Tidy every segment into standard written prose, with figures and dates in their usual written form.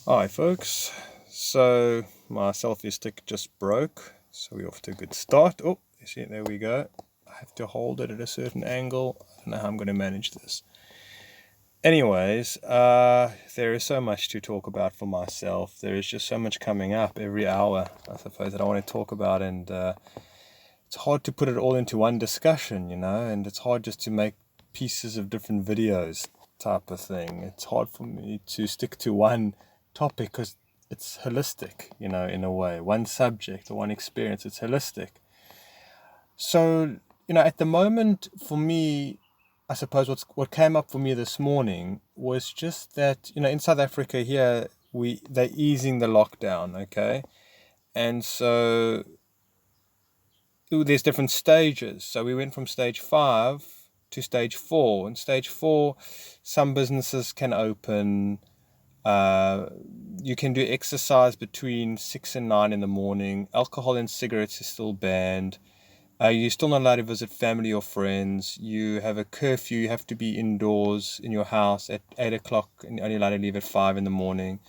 Hi folks, so my selfie stick just broke, so we're off to a good start. Oh, you see, there we go. I have to hold it at a certain angle. I don't know how I'm going to manage this. Anyways, there is so much to talk about for myself. There is just so much coming up every hour, I suppose, that I want to talk about, and it's hard to put it all into one discussion, and it's hard just to make pieces of different videos type of thing. It's hard for me to stick to one topic because it's holistic, in a way. One subject or one experience, it's holistic. So, at the moment, for me, I suppose what came up for me this morning was just that, in South Africa here, they're easing the lockdown, okay? And so there's different stages. So we went from stage 5 to stage 4. In stage 4, some businesses can open. You can do exercise between 6 and 9 in the morning. Alcohol and cigarettes is still banned. You're still not allowed to visit family or friends. You have a curfew. You have to be indoors in your house at 8 o'clock and only allowed to leave at 5 in the morning.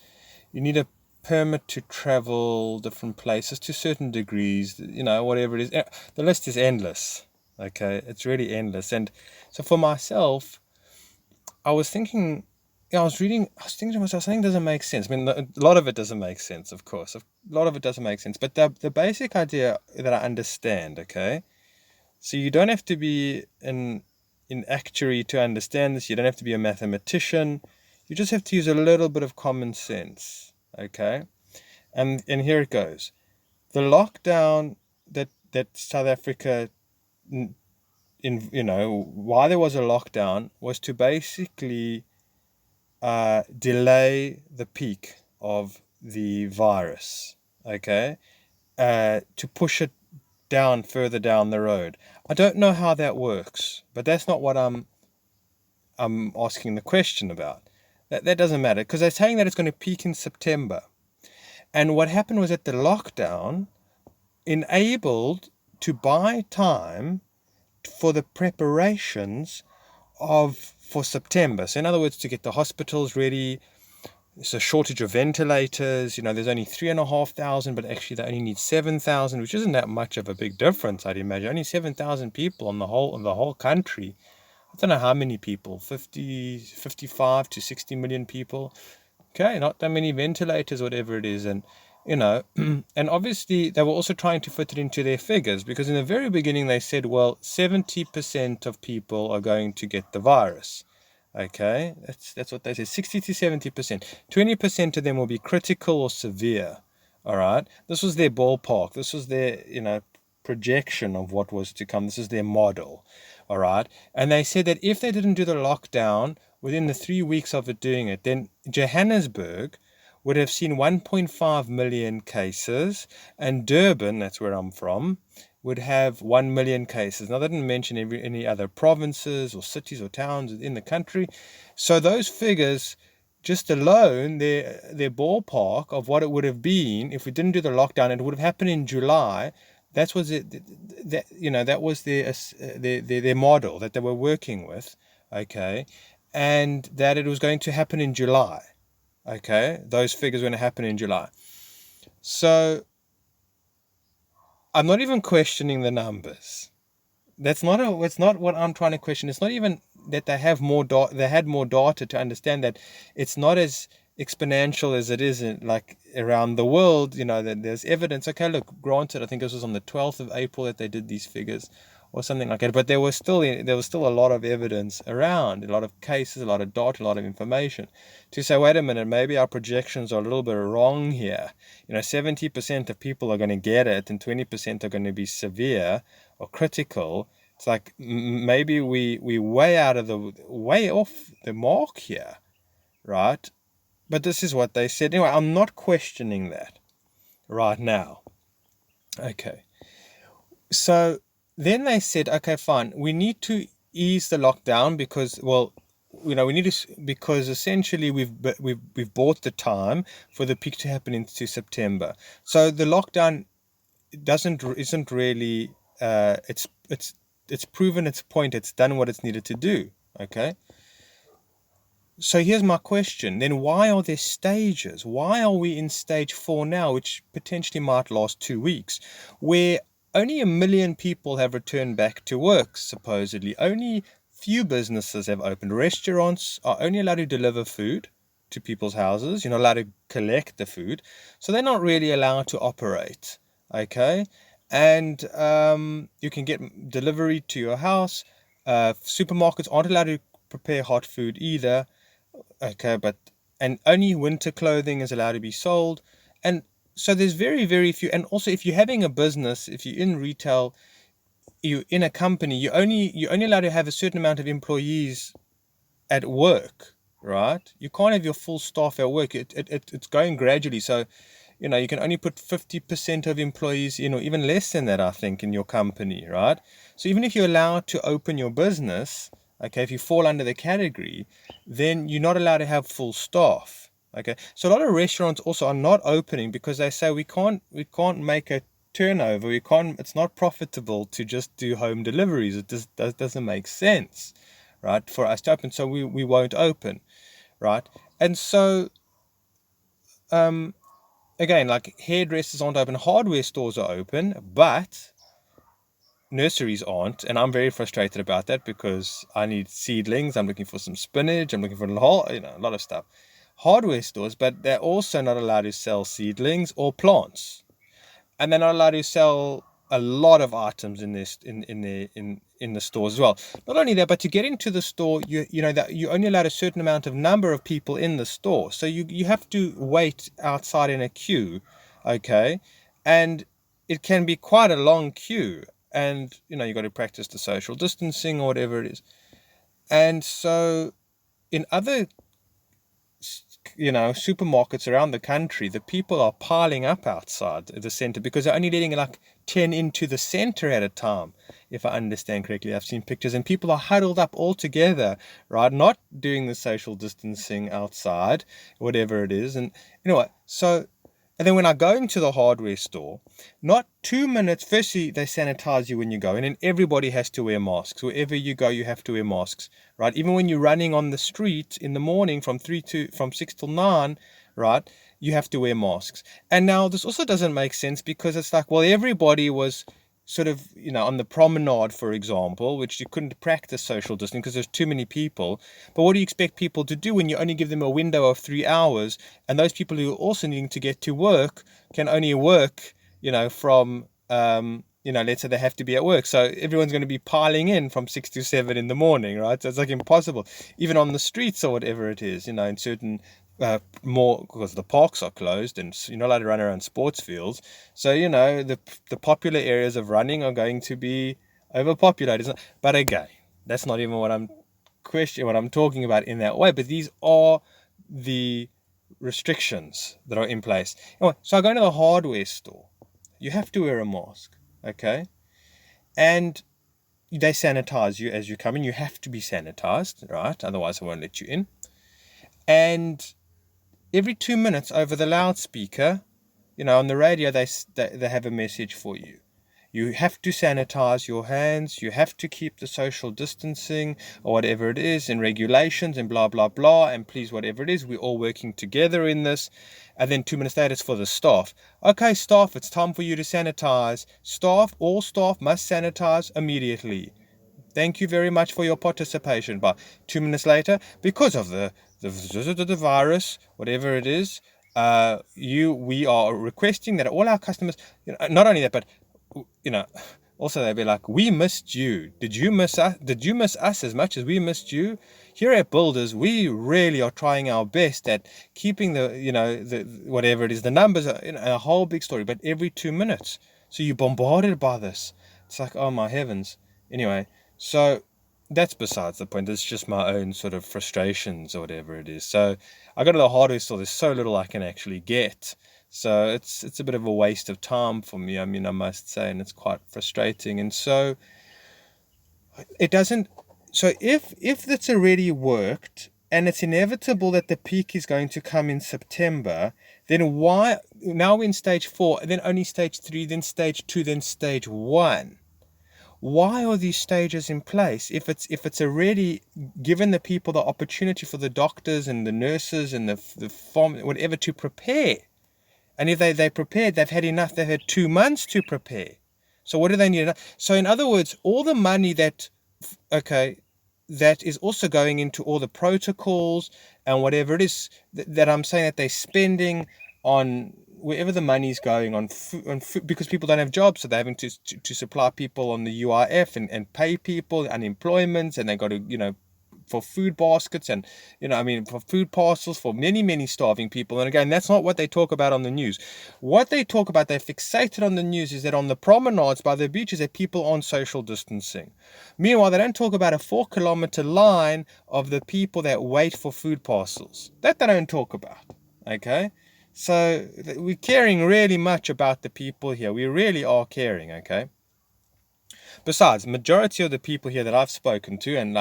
You need a permit to travel different places to certain degrees, whatever it is. The list is endless. Okay, it's really endless. And so for myself, I was thinking, I was thinking to myself, something doesn't make sense. I mean, a lot of it doesn't make sense, of course. A lot of it doesn't make sense. But the basic idea that I understand, okay? So you don't have to be in actuary to understand this. You don't have to be a mathematician. You just have to use a little bit of common sense, okay? And here it goes. The lockdown that South Africa, why there was a lockdown was to basically delay the peak of the virus, okay? To push it down further down the road. I don't know how that works, but that's not what I'm asking the question about. That doesn't matter because they're saying that it's going to peak in September. And what happened was that the lockdown enabled to buy time for the preparations of for September. So in other words, to get the hospitals ready. There's a shortage of ventilators. There's only 3,500, but actually they only need 7,000, which isn't that much of a big difference, I'd imagine. Only 7,000 people on the whole country. I don't know how many people, 50, 55 to 60 million people. Okay, not that many ventilators, whatever it is. And, and obviously they were also trying to fit it into their figures because in the very beginning they said, well, 70% of people are going to get the virus. Okay, that's what they said, 60 to 70%. 20% of them will be critical or severe. All right, this was their ballpark. This was their, projection of what was to come. This is their model. All right, and they said that if they didn't do the lockdown within the 3 weeks of it doing it, then Johannesburg would have seen 1.5 million cases, and Durban, that's where I'm from, would have 1 million cases. Now, they didn't mention any other provinces or cities or towns in the country. So those figures, just alone, their ballpark of what it would have been if we didn't do the lockdown, it would have happened in July. That was it. That was their model that they were working with. Okay, and that it was going to happen in July. Okay, those figures were going to happen in July. So I'm not even questioning the numbers. It's not what I'm trying to question. It's not even that they have they had more data to understand that it's not as exponential as it is like around the world. That there's evidence. Okay, look, granted, I think this was on the 12th of April that they did these figures or something like that. But there was still a lot of evidence around, a lot of cases, a lot of data, a lot of information to say, wait a minute, maybe our projections are a little bit wrong here. 70% of people are going to get it, and 20% are going to be severe or critical. It's like maybe we way off the mark here, right? But this is what they said. Anyway, I'm not questioning that right now. Okay. So then they said, okay, fine, we need to ease the lockdown because, well, we need to, because essentially we've bought the time for the peak to happen into September. So the lockdown isn't really it's proven its point. It's done what it's needed to do. Okay. So here's my question. Then why are there stages? Why are we in stage 4 now, which potentially might last 2 weeks, where only 1 million people have returned back to work, supposedly? Only few businesses have opened. Restaurants are only allowed to deliver food to people's houses. You're not allowed to collect the food. So they're not really allowed to operate. Okay? And you can get delivery to your house. Supermarkets aren't allowed to prepare hot food either. Okay, and only winter clothing is allowed to be sold. And so there's very, very few. And also, if you're having a business, if you're in retail, you in a company, you're only allowed to have a certain amount of employees at work, right? You can't have your full staff at work. It's going gradually. So, you can only put 50% of employees in, or even less than that, I think, in your company, right? So even if you're allowed to open your business, okay, if you fall under the category, then you're not allowed to have full staff. Okay, so a lot of restaurants also are not opening because they say we can't make a turnover. We can't. It's not profitable to just do home deliveries. It just doesn't make sense, right, for us to open. So we won't open, right? And so again, like hairdressers aren't open, hardware stores are open, but nurseries aren't, and I'm very frustrated about that because I need seedlings. I'm looking for some spinach. I'm looking for a lot of stuff. Hardware stores, but they're also not allowed to sell seedlings or plants, and they're not allowed to sell a lot of items in this in the store as well. Not only that, but to get into the store, you know that you only allowed a certain amount of number of people in the store, so you have to wait outside in a queue, okay, and it can be quite a long queue, and you got to practice the social distancing or whatever it is, and so in other supermarkets around the country, the people are piling up outside the center because they're only letting like 10 into the center at a time, if I understand correctly. I've seen pictures, and people are huddled up all together, right? Not doing the social distancing outside, whatever it is. And you know what? So, and then when I go into the hardware store, not 2 minutes, firstly, they sanitize you when you go in, and everybody has to wear masks. Wherever you go, you have to wear masks, right? Even when you're running on the street in the morning from 6 till 9, right? You have to wear masks. And now this also doesn't make sense because it's like, well, everybody was sort of, on the promenade, for example, which you couldn't practice social distancing because there's too many people. But what do you expect people to do when you only give them a window of 3 hours, and those people who are also needing to get to work can only work, from, let's say they have to be at work. So everyone's going to be piling in from 6 to 7 in the morning, right? So it's like impossible, even on the streets or whatever it is, in certain more, because the parks are closed and you're not allowed to run around sports fields. So the popular areas of running are going to be overpopulated. But again, that's not even what I'm talking about in that way. But these are the restrictions that are in place. Anyway, so I go into the hardware store. You have to wear a mask, okay? And they sanitize you as you come in. You have to be sanitized, right? Otherwise, I won't let you in. And every 2 minutes over the loudspeaker, on the radio, they have a message for you. You have to sanitize your hands. You have to keep the social distancing or whatever it is, and regulations and blah, blah, blah. And please, whatever it is, we're all working together in this. And then 2 minutes later, it's for the staff. Okay, staff, it's time for you to sanitize. All staff must sanitize immediately. Thank you very much for your participation. But 2 minutes later, because of the virus, whatever it is, we are requesting that all our customers, not only that, but also they'll be like, we missed you. Did you miss us? Did you miss us as much as we missed you? Here at Builders, we really are trying our best at keeping the whatever it is, the numbers are a whole big story, but every 2 minutes. So you're bombarded by this. It's like, oh my heavens. Anyway, so that's besides the point. It's just my own sort of frustrations or whatever it is. So I go to the hardware store. There's so little I can actually get. So it's a bit of a waste of time for me. I mean, I must say, and it's quite frustrating. And so it doesn't. So if that's already worked, and it's inevitable that the peak is going to come in September, then why now we're in stage 4, then only stage 3, then stage 2, then stage 1? why are these stages in place if it's already given the people the opportunity for the doctors and the nurses and the farm whatever to prepare? And if they prepared, they've had enough. They've had 2 months to prepare. So what do they need? So in other words, all the money that that is also going into all the protocols and whatever it is that I'm saying that they're spending on wherever the money's going on food, because people don't have jobs, so they're having to supply people on the UIF and pay people unemployment, and they've got to for food baskets and for food parcels for many starving people. And again, that's not what they talk about on the news. What they talk about, they're fixated on the news, is that on the promenades by the beaches that people aren't social distancing. Meanwhile, they don't talk about a 4-kilometer line of the people that wait for food parcels. That they don't talk about. Okay, so we're caring really much about the people here. We really are caring. Okay. Besides, majority of the people here that I've spoken to, and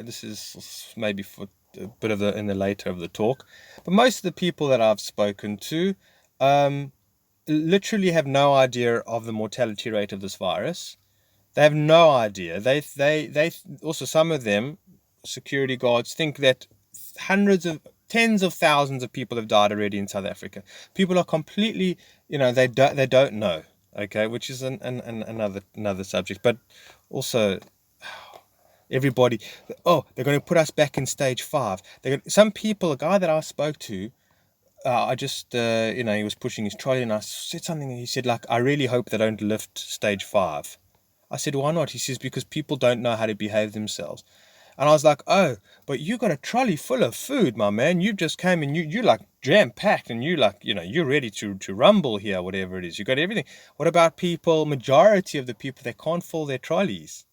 this is maybe for a bit of in the later of the talk, but most of the people that I've spoken to literally have no idea of the mortality rate of this virus. They have no idea. They also, some of them, security guards, think that tens of thousands of people have died already in South Africa. People are completely, they don't know. Okay, which is another subject, but also everybody. Oh, they're going to put us back in stage 5. Some people, a guy that I spoke to, I just he was pushing his trolley, and I said something. And he said, like, I really hope they don't lift stage 5. I said, why not? He says, because people don't know how to behave themselves. And I was like, oh, but you got a trolley full of food, my man. You just came and you like jam-packed, and you like, you're ready to rumble here, whatever it is. You got everything. What about people, majority of the people that can't fill their trolleys?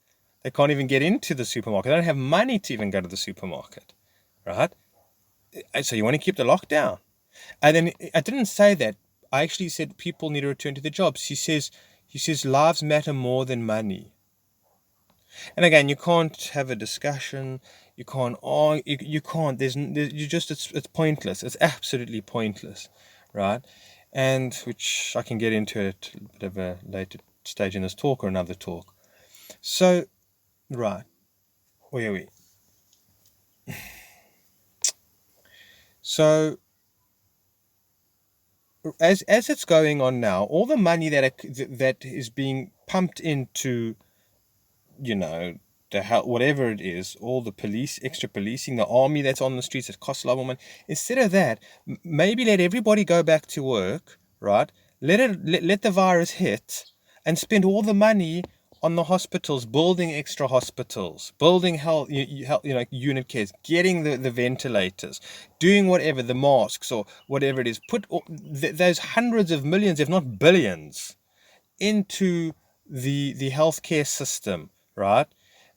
They can't even get into the supermarket. They don't have money to even go to the supermarket, right? So you want to keep the lockdown. And then I didn't say that. I actually said people need to return to their jobs. He says lives matter more than money. And again, you can't have a discussion. You can't. You can't. It's pointless. It's absolutely pointless, right? And which I can get into at a bit of a later stage in this talk or another talk. So, right, where are we? So, as it's going on now, all the money that is being pumped into the help, whatever it is, all the extra policing, the army that's on the streets, that costs a lot more money. Instead of that, maybe let everybody go back to work, right? Let the virus hit, and spend all the money on the hospitals, building extra hospitals, building health, unit cares, getting the ventilators, doing whatever, the masks or whatever it is. Put those hundreds of millions, if not billions, into the healthcare system, right?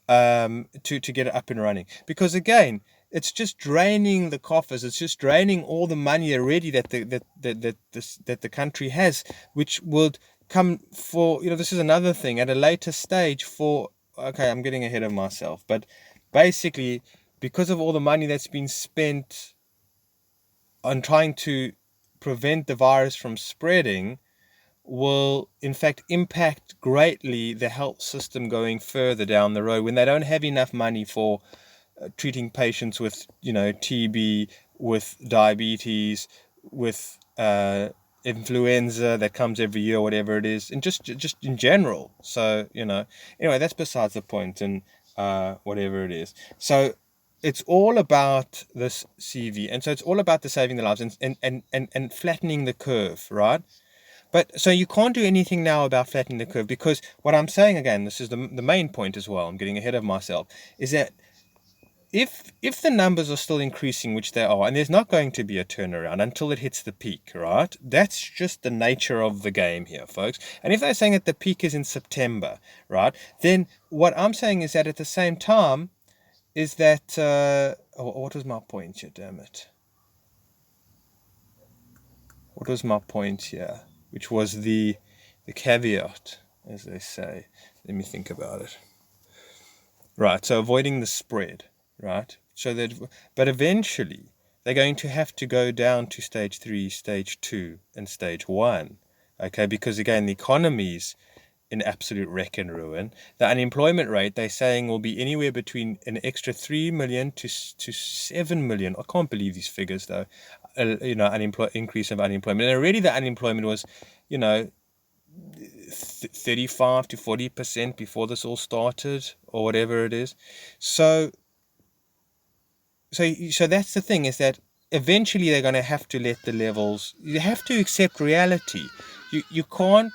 To get it up and running, because again, it's just draining the coffers. It's just draining all the money already that the country has, which would come for this is another thing at a later stage. Okay, I'm getting ahead of myself, but basically, because of all the money that's been spent on trying to prevent the virus from spreading, will in fact impact greatly the health system going further down the road, when they don't have enough money for treating patients with TB, with diabetes, with influenza that comes every year, whatever it is, and just in general. So anyway, that's besides the point, and whatever it is. So it's all about this CV, and so it's all about the saving the lives and flattening the curve, right? But so you can't do anything now about flattening the curve, because what I'm saying, again, this is the main point as well, I'm getting ahead of myself, is that if the numbers are still increasing, which they are, and there's not going to be a turnaround until it hits the peak, right? That's just the nature of the game here, folks. And if they're saying that the peak is in September, right, then what I'm saying is that at the same time is that, what was my point here, damn it? What was my point here? Which was the caveat, as they say. Let me think about it. Right, so avoiding the spread, right? But eventually, they're going to have to go down to stage 3, stage 2, and stage 1, okay? Because again, the economies in absolute wreck and ruin. The unemployment rate, they're saying, will be anywhere between an extra 3 million to 7 million. I can't believe these figures, though. Increase of unemployment. And already the unemployment was, 35 to 40% before this all started, or whatever it is. So that's the thing, is that eventually they're going to have to let the levels. You have to accept reality. You can't.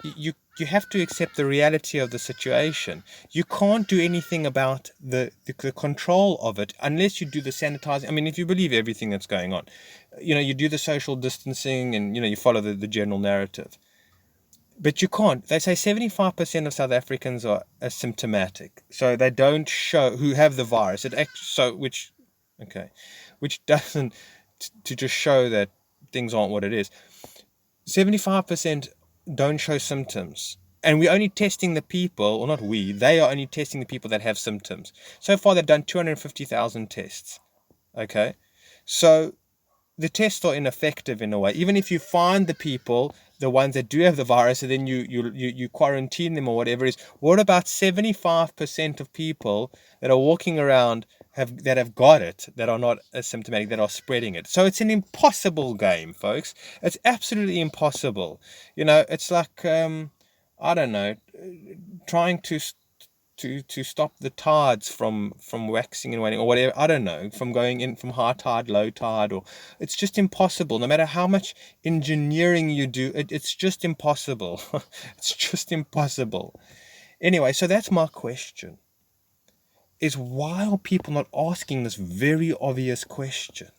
You have to accept the reality of the situation. You can't do anything about the control of it unless you do the sanitizing. I mean, if you believe everything that's going on, you do the social distancing and, you follow the general narrative. But you can't. They say 75% of South Africans are asymptomatic. So they don't show who have the virus. Which doesn't, to just show that things aren't what it is. 75% don't show symptoms. And we're only testing the people, or not we, they are only testing the people that have symptoms. So far, they've done 250,000 tests. Okay? So the tests are ineffective in a way. Even if you find the people, the ones that do have the virus, and then you quarantine them or whatever it is, what about 75% of people that are walking around that have got it, that are not asymptomatic, that are spreading it? So it's an impossible game, folks. It's absolutely impossible. It's like, I don't know, trying to stop the tides from waxing and waning, or whatever. I don't know, from going in from high tide, low tide, or it's just impossible. No matter how much engineering you do, it's just impossible. It's just impossible. Anyway, so that's my question, is why are people not asking this very obvious question?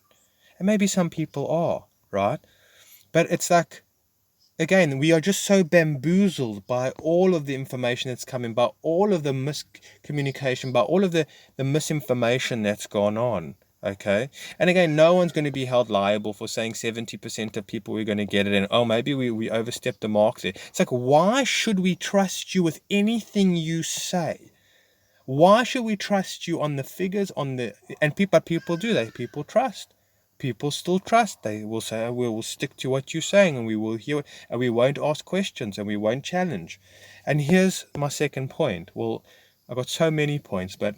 And maybe some people are, right? But it's like, again, we are just so bamboozled by all of the information that's coming, by all of the miscommunication, by all of the misinformation that's gone on. Okay? And again, no one's going to be held liable for saying 70% of people we're going to get it, and maybe we overstepped the mark there. It's like, why should we trust you with anything you say? Why should we trust you on the figures, and people do that. People trust. People still trust. They will say, we will stick to what you're saying, and we will hear it, and we won't ask questions, and we won't challenge. And here's my second point. Well, I've got so many points, but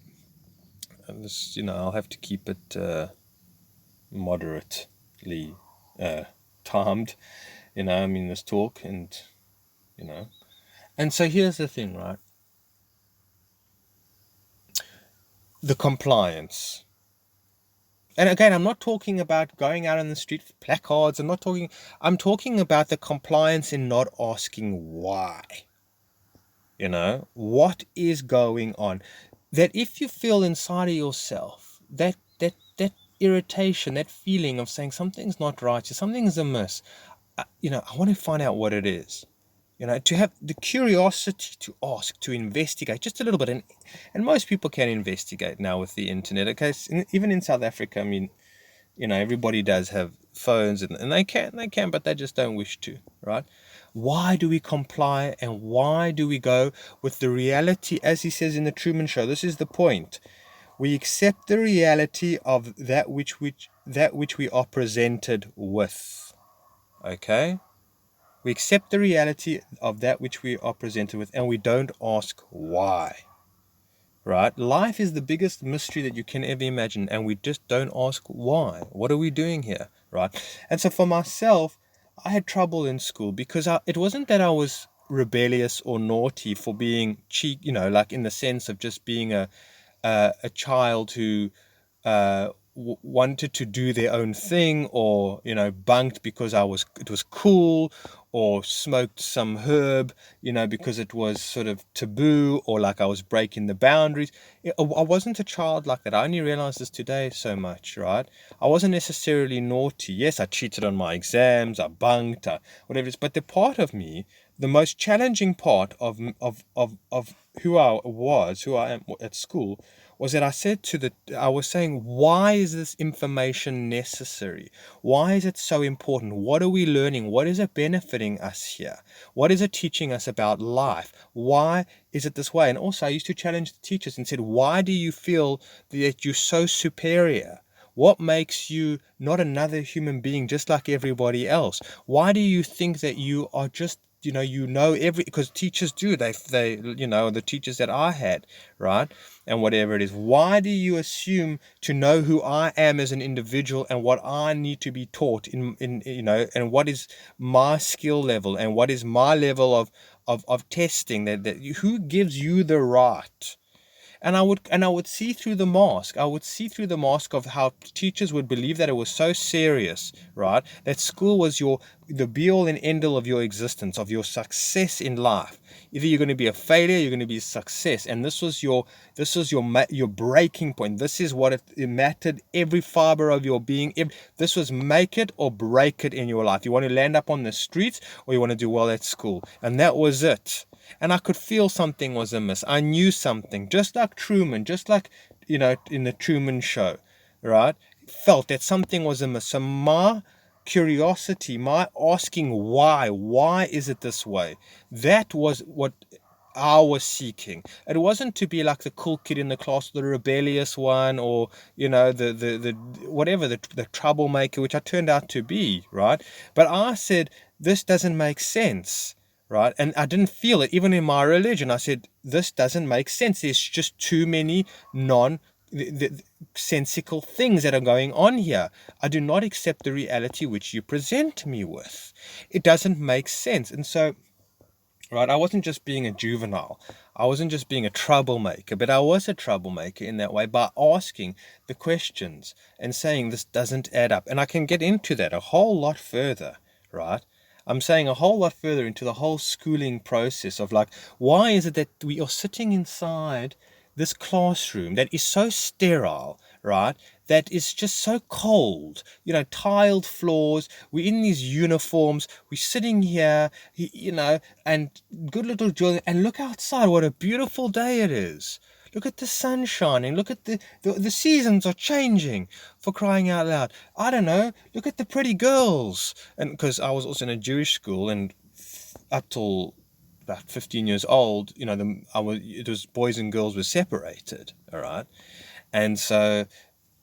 I'll have to keep it moderately timed, this talk, and so here's the thing, right? The compliance. And again, I'm not talking about going out on the street with placards. I'm talking about the compliance in not asking why. What is going on? That if you feel inside of yourself that irritation, that feeling of saying something's not right, something's amiss, I want to find out what it is. To have the curiosity to ask, to investigate just a little bit. And most people can investigate now with the internet. Okay, even in South Africa, I mean, everybody does have phones, and they can, but they just don't wish to, right? Why do we comply, and why do we go with the reality, as he says in the Truman Show? This is the point. We accept the reality of that which we are presented with. Okay? We accept the reality of that which we are presented with, and we don't ask why. Right? Life is the biggest mystery that you can ever imagine, and we just don't ask why. What are we doing here? Right? And so for myself, I had trouble in school because it wasn't that I was rebellious or naughty for being cheek, like in the sense of just being a child who wanted to do their own thing, or bunked because it was cool, or smoked some herb because it was sort of taboo, or like I was breaking the boundaries. I wasn't a child like that. I only realized this today so much, right? I wasn't necessarily naughty. Yes, I cheated on my exams, I bunked, whatever it is, but the part of me, the most challenging part of who I am at school, was that I was saying, why is this information necessary? Why is it so important? What are we learning? What is it benefiting us here? What is it teaching us about life? Why is it this way? And also, I used to challenge the teachers and said, why do you feel that you're so superior? What makes you not another human being just like everybody else? Why do you think that you are just because teachers do, they the teachers that I had, right, and whatever it is. Why do you assume to know who I am as an individual and what I need to be taught in and what is my skill level and what is my level of testing, who gives you the right? And I would see through the mask. I would see through the mask of how teachers would believe that it was so serious, right? That school was the be all and end all of your existence, of your success in life. Either you're going to be a failure, you're going to be a success, and this was your breaking point. This is what it mattered. Every fiber of your being. This was make it or break it in your life. You want to land up on the streets, or you want to do well at school, and that was it. And I could feel something was amiss. I knew something, just like Truman, just like, in the Truman Show, right? Felt that something was amiss. So my curiosity, my asking why is it this way? That was what I was seeking. It wasn't to be like the cool kid in the class, the rebellious one, or the whatever, the troublemaker, which I turned out to be, right? But I said, this doesn't make sense, right? And I didn't feel it even in my religion. I said, this doesn't make sense. There's just too many sensical things that are going on here. I do not accept the reality which you present me with. It doesn't make sense. And so, right, I wasn't just being a juvenile. I wasn't just being a troublemaker, but I was a troublemaker in that way by asking the questions and saying this doesn't add up. And I can get into that a whole lot further, right? I'm saying a whole lot further into the whole schooling process of like, why is it that we are sitting inside this classroom that is so sterile, right? That is just so cold, tiled floors. We're in these uniforms. We're sitting here, and good little Julian. And look outside. What a beautiful day it is. Look at the sun shining. Look at the seasons are changing, for crying out loud. I don't know. Look at the pretty girls. And because I was also in a Jewish school, and up till about 15 years old, it was boys and girls were separated. All right. And so,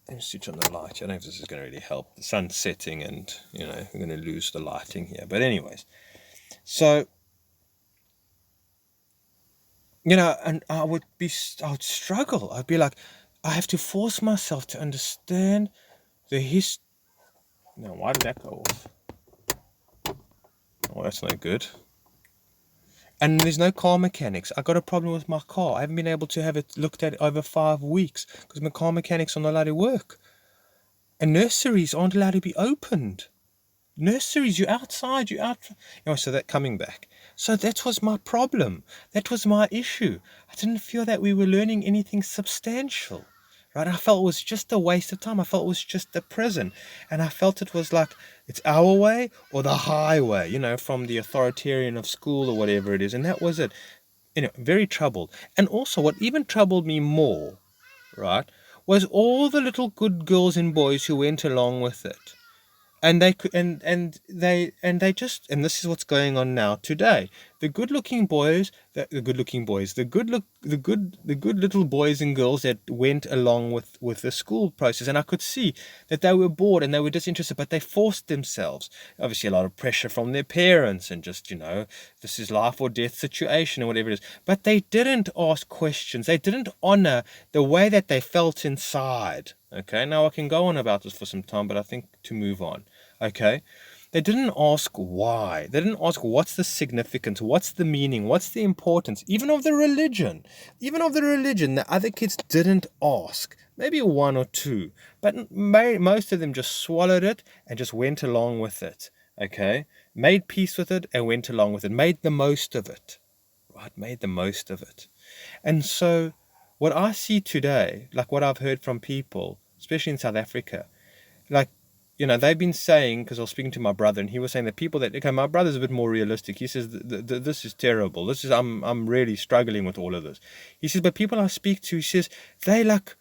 let me switch on the light. I don't know if this is going to really help. The sun's setting and, we're going to lose the lighting here. But anyways, so, and I would struggle. I'd be like, I have to force myself to understand the history. No, why did that go off? Oh, that's no good. And there's no car mechanics. I got a problem with my car. I haven't been able to have it looked at over 5 weeks because my car mechanics aren't allowed to work. And nurseries aren't allowed to be opened. Nurseries, you're outside, so that coming back. So that was my problem. That was my issue. I didn't feel that we were learning anything substantial, right? I felt it was just a waste of time. I felt it was just a prison. And I felt it was like, it's our way or the highway, from the authoritarian of school or whatever it is. And that was it. Very troubled. And also what even troubled me more, right, was all the little good girls and boys who went along with it. And they could, and they just, and this is what's going on now today. The good looking boys, the good little boys and girls that went along with the school process, and I could see that they were bored and they were disinterested, but they forced themselves. Obviously, a lot of pressure from their parents, and just this is life or death situation or whatever it is. But they didn't ask questions. They didn't honor the way that they felt inside. Okay, now I can go on about this for some time, but I think to move on. Okay, they didn't ask why. They didn't ask what's the significance, what's the meaning, what's the importance, even of the religion. The other kids didn't ask. Maybe one or two, but most of them just swallowed it and just went along with it. Okay, made peace with it and went along with it, made the most of it. Right, made the most of it. And so what I see today, like what I've heard from people, especially in South Africa, like, they've been saying, because I was speaking to my brother, and he was saying that people that, okay, my brother's a bit more realistic. He says, this is terrible. I'm really struggling with all of this. He says, but people I speak to, he says, they like,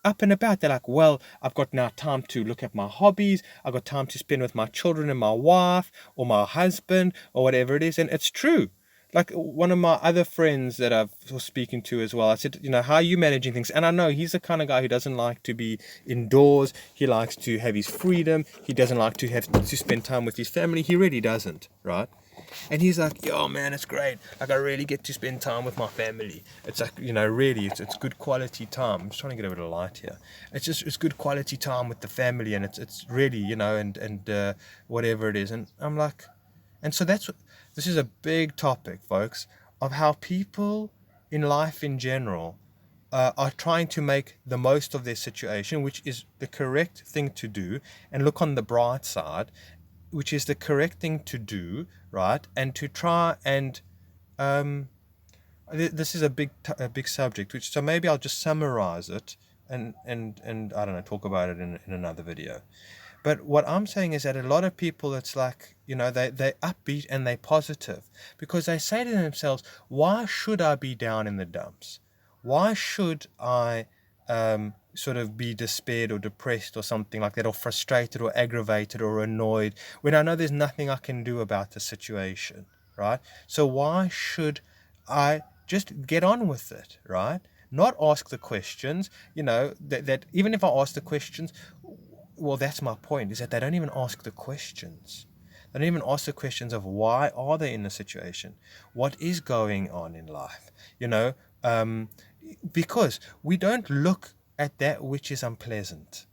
up and about. They're like, well, I've got now time to look at my hobbies. I've got time to spend with my children and my wife or my husband or whatever it is. And it's true. like one of my other friends that I've was speaking to as well, I said, how are you managing things? And I know he's the kind of guy who doesn't like to be indoors. He likes to have his freedom. He doesn't like to have to spend time with his family. He really doesn't, right? And he's like, yo, man, it's great. Like, I really get to spend time with my family. It's like, really, it's good quality time. I'm just trying to get a bit of light here. It's good quality time with the family, and it's really, and whatever it is. And I'm like, and so this is a big topic, folks, of how people in life in general are trying to make the most of their situation, which is the correct thing to do, and look on the bright side, which is the correct thing to do, right? And to try and this is a big subject, which so maybe I'll just summarize it and I don't know, talk about it in another video. But what I'm saying is that a lot of people, it's like, they upbeat and they positive because they say to themselves, why should I be down in the dumps? Why should I sort of be despaired or depressed or something like that, or frustrated or aggravated or annoyed when I know there's nothing I can do about the situation, right? So why should I just get on with it, right? Not ask the questions, that even if I ask the questions, well, that's my point, is that they don't even ask the questions. They don't even ask the questions of why are they in the situation? What is going on in life? Because we don't look at that which is unpleasant,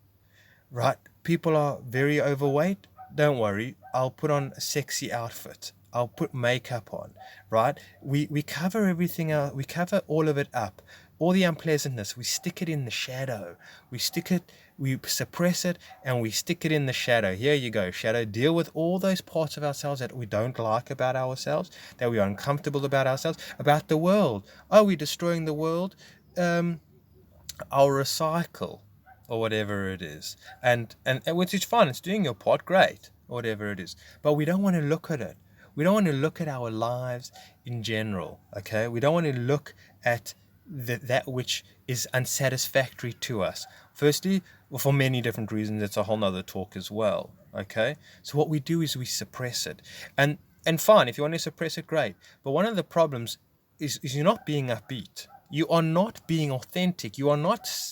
right? People are very overweight. Don't worry, I'll put on a sexy outfit. I'll put makeup on, right? We cover everything out. We cover all of it up. All the unpleasantness, we stick it in the shadow. We suppress it, and we stick it in the shadow. Here you go, shadow. Deal with all those parts of ourselves that we don't like about ourselves, that we are uncomfortable about ourselves, about the world. Are we destroying the world? I'll recycle, or whatever it is, and which is fine. It's doing your part, great, or whatever it is. But we don't want to look at it. We don't want to look at our lives in general. Okay, we don't want to look at that which is unsatisfactory to us. Firstly, well, for many different reasons, it's a whole nother talk as well. Okay, so what we do is we suppress it, and fine, if you want to suppress it, great. But one of the problems is you're not being upbeat. You are not being authentic. You are not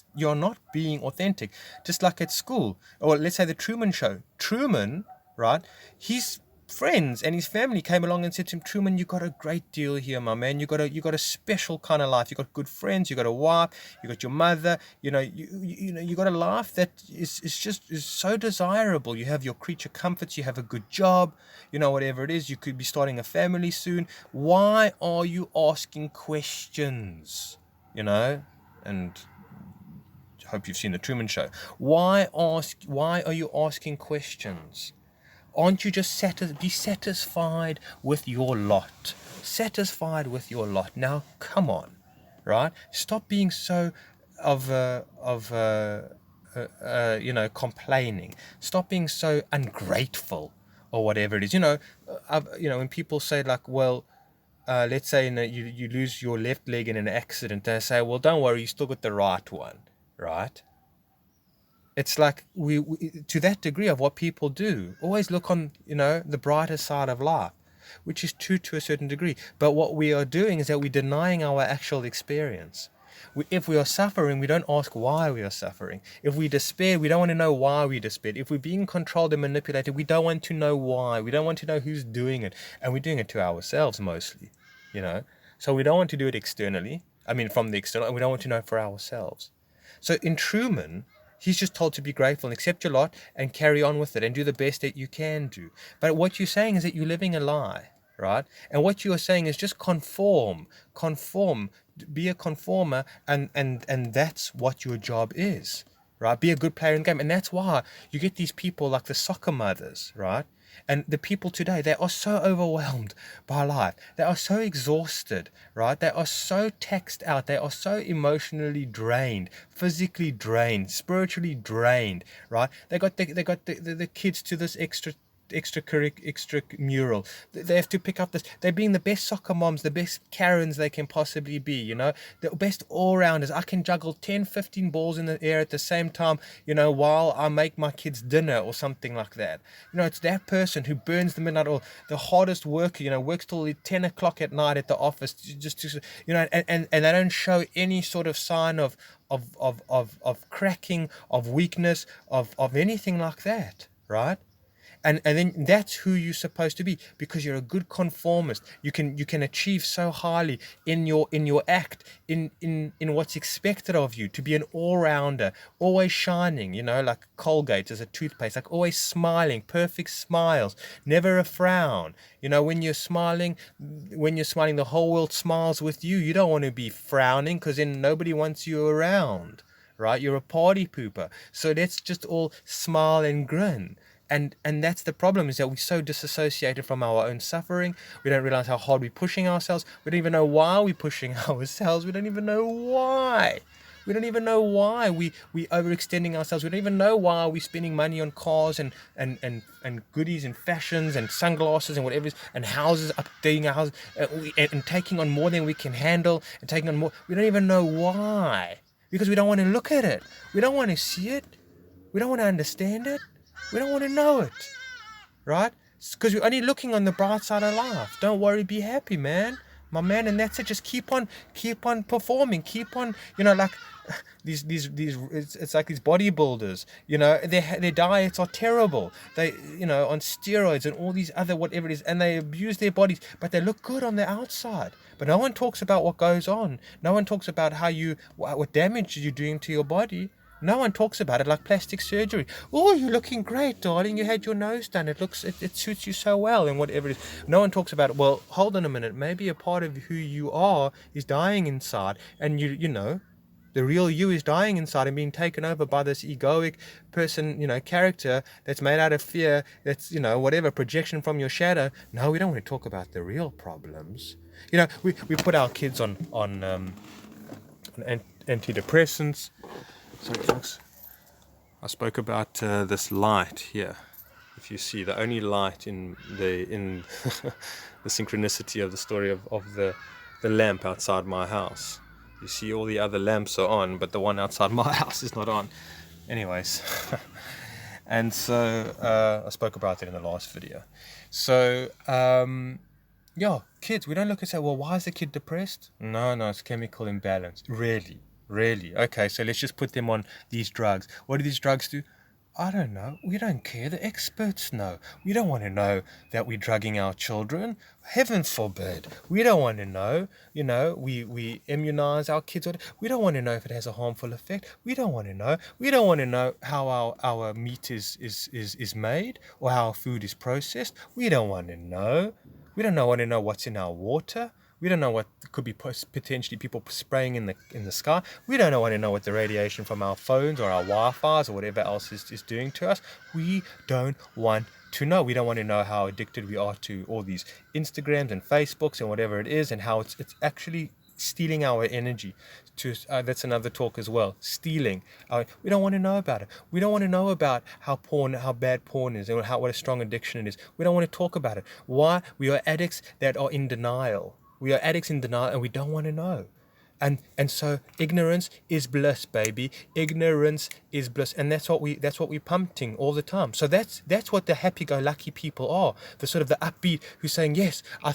being authentic. Just like at school, or let's say the Truman Show. Truman, right? His friends and his family came along and said to him, Truman, you got a great deal here, my man. You got a special kind of life. You got good friends. You got a wife. You got your mother. You got a life that is so desirable. You have your creature comforts. You have a good job. Whatever it is, you could be starting a family soon. Why are you asking questions? And I hope you've seen the Truman Show. Why are you asking questions? Aren't you just be satisfied with your lot? Satisfied with your lot. Now, come on, right? Stop being so complaining. Stop being so ungrateful or whatever it is. When people say like, well, let's say you lose your left leg in an accident, they say, well, don't worry, you still got the right one, right? It's like we to that degree of what people do, always look on, the brighter side of life, which is true to a certain degree. But what we are doing is that we're denying our actual experience. If we are suffering, we don't ask why we are suffering. If we despair, we don't want to know why we despair. If we're being controlled and manipulated, we don't want to know why. We don't want to know who's doing it. And we're doing it to ourselves mostly, So we don't want to do it externally. I mean, from the external, and we don't want to know for ourselves. So in Truman, he's just told to be grateful and accept your lot and carry on with it and do the best that you can do. But what you're saying is that you're living a lie, right? And what you are saying is just conform, be a conformer, and that's what your job is, right? Be a good player in the game. And that's why you get these people like the soccer mothers, right? And the people today, they are so overwhelmed by life. They are so exhausted, right? They are so taxed out. They are so emotionally drained, physically drained, spiritually drained, right? They got the kids to this extra extramural. They have to pick up this. They're being the best soccer moms, the best Karens they can possibly be, the best all-rounders. I can juggle 10, 15 balls in the air at the same time, while I make my kids dinner or something like that. It's that person who burns the midnight oil, the hardest worker, works till 10 o'clock at night at the office, just to, and they don't show any sort of sign of cracking, of weakness, of anything like that, right? And then that's who you're supposed to be, because you're a good conformist. You can achieve so highly in your act, in what's expected of you, to be an all-rounder, always shining, like Colgate as a toothpaste, like always smiling, perfect smiles, never a frown. When you're smiling, the whole world smiles with you. You don't want to be frowning, because then nobody wants you around, right? You're a party pooper. So let's just all smile and grin. And that's the problem, is that we're so disassociated from our own suffering. We don't realize how hard we're pushing ourselves. We don't even know why we're pushing ourselves. We don't even know why. We don't even know why we overextending ourselves. We don't even know why we're spending money on cars and goodies and fashions and sunglasses and whatever, and houses, updating our houses, and taking on more than we can handle, and taking on more. We don't even know why. Because we don't want to look at it. We don't want to see it. We don't want to understand it. We don't want to know it, right? Because we're only looking on the bright side of life. Don't worry, be happy, man, my man. And that's it. Just keep on performing. Keep on, like these. It's like these bodybuilders. Their diets are terrible. They, on steroids and all these other whatever it is, and they abuse their bodies, but they look good on the outside. But no one talks about what goes on. No one talks about what damage you're doing to your body. No one talks about it, like plastic surgery. Oh, you're looking great, darling. You had your nose done. It suits you so well, and whatever it is. No one talks about it. Well, hold on a minute. Maybe a part of who you are is dying inside, and the real you is dying inside and being taken over by this egoic person, character that's made out of fear. That's whatever projection from your shadow. No, we don't want to talk about the real problems. We put our kids on antidepressants. Sorry, folks. I spoke about this light here. If you see, the only light in the synchronicity of the story of the lamp outside my house. You see, all the other lamps are on, but the one outside my house is not on. Anyways, and so I spoke about it in the last video. So kids, we don't look and say, well, why is the kid depressed? No, it's chemical imbalance. Really? Okay, so let's just put them on these drugs. What do these drugs do? I don't know. We don't care. The experts know. We don't want to know that we're drugging our children. Heaven forbid. We don't want to know. We immunize our kids. We don't want to know if it has a harmful effect. We don't want to know. We don't want to know how our meat is made, or how our food is processed. We don't want to know. We don't want to know what's in our water. We don't know what could be potentially people spraying in the sky. We don't want to know what the radiation from our phones or our Wi-Fi's or whatever else is doing to us. We don't want to know. We don't want to know how addicted we are to all these Instagrams and Facebooks and whatever it is, and how it's actually stealing our energy. That's another talk as well. Stealing. We don't want to know about it. We don't want to know about how bad porn is, and what a strong addiction it is. We don't want to talk about it. Why? We are addicts that are in denial. We are addicts in denial, and we don't want to know. And so ignorance is bliss, baby. Ignorance is bliss, and that's what we're pumping all the time. So that's what the happy-go-lucky people are. The sort of the upbeat who's saying, yes, I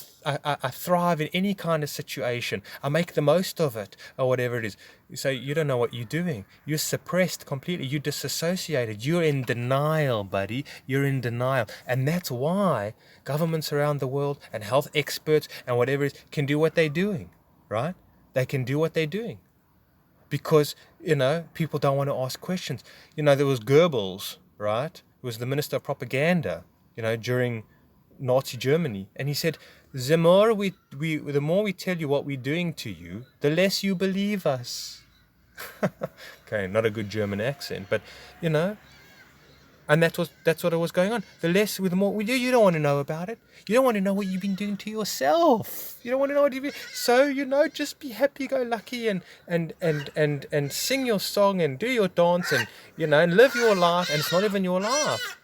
thrive in any kind of situation. I make the most of it, or whatever it is. So you don't know what you're doing. You're suppressed completely. You're disassociated. You're in denial, buddy. You're in denial, and that's why governments around the world and health experts and whatever it is can do what they're doing, right? They can do what they're doing because, people don't want to ask questions. There was Goebbels, right? He was the minister of propaganda, during Nazi Germany. And he said, the more we tell you what we're doing to you, the less you believe us. Okay, not a good German accent, but, and that's what was going on. The more we do, you don't want to know about it. You don't want to know what you've been doing to yourself. You don't want to know what you've been. So just be happy-go-lucky and sing your song and do your dance and and live your life. And it's not even your life.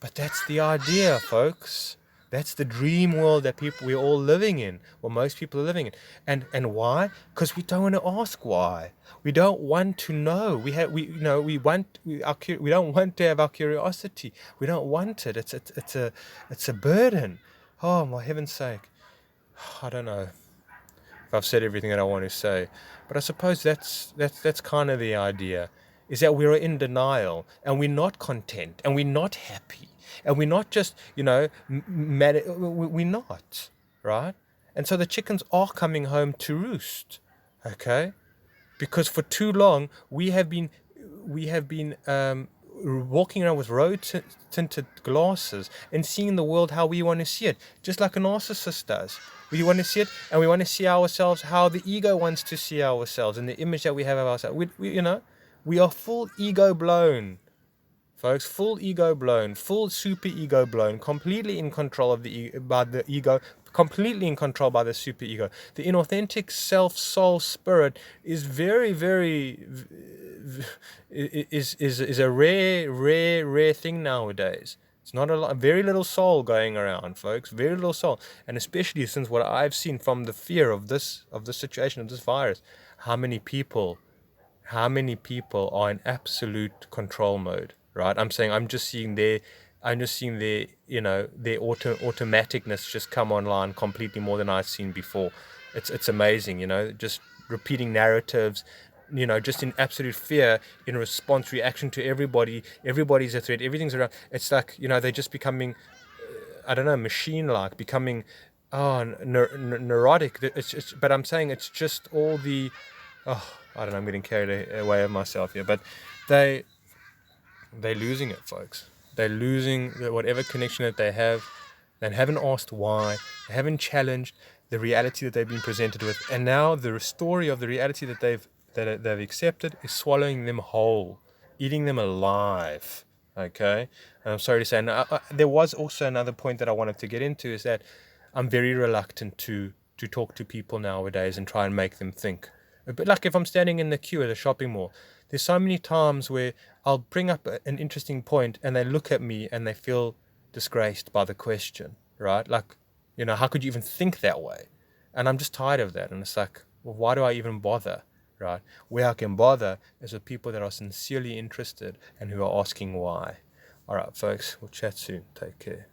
But that's the idea, folks. That's the dream world that we're all living in, or most people are living in. And why? Because we don't want to ask why. We don't want to know. We don't want to have our curiosity. We don't want it. It's a burden. Oh, my heaven's sake. I don't know if I've said everything that I want to say, but I suppose that's kind of the idea, is that we're in denial and we're not content and we're not happy and we're not just, we're not, right? And so the chickens are coming home to roost, okay? Because for too long we have been walking around with rose-tinted glasses and seeing the world how we want to see it, just like a narcissist does. We want to see it, and we want to see ourselves how the ego wants to see ourselves, and the image that we have of ourselves. We are full ego blown, folks. Full ego blown, full super ego blown, completely in control of by the ego, completely in control by the super ego. The inauthentic self, soul, spirit is very, very is a rare thing nowadays. It's not a lot, very little soul going around, folks. Very little soul, and especially since what I've seen from the fear of this situation of this virus, how many people are in absolute control mode, right? I'm just seeing their their automaticness just come online completely more than I've seen before. It's amazing, just repeating narratives, just in absolute fear, in response, reaction to everybody. Everybody's a threat. Everything's around. It's like, they're just becoming, I don't know, machine-like, becoming, neurotic. But I'm saying it's just all the, I don't know, I'm getting carried away of myself here, but they're losing it, folks. They're losing whatever connection that they have. They haven't asked why. They haven't challenged the reality that they've been presented with, and now the story of the reality that they've accepted is swallowing them whole, eating them alive. Okay, and I'm sorry to say. Now, there was also another point that I wanted to get into, is that I'm very reluctant to talk to people nowadays and try and make them think. But like if I'm standing in the queue at a shopping mall, there's so many times where I'll bring up an interesting point and they look at me and they feel disgraced by the question, right? Like, how could you even think that way? And I'm just tired of that. And it's like, well, why do I even bother, right? Where I can bother is with people that are sincerely interested and who are asking why. All right, folks, we'll chat soon. Take care.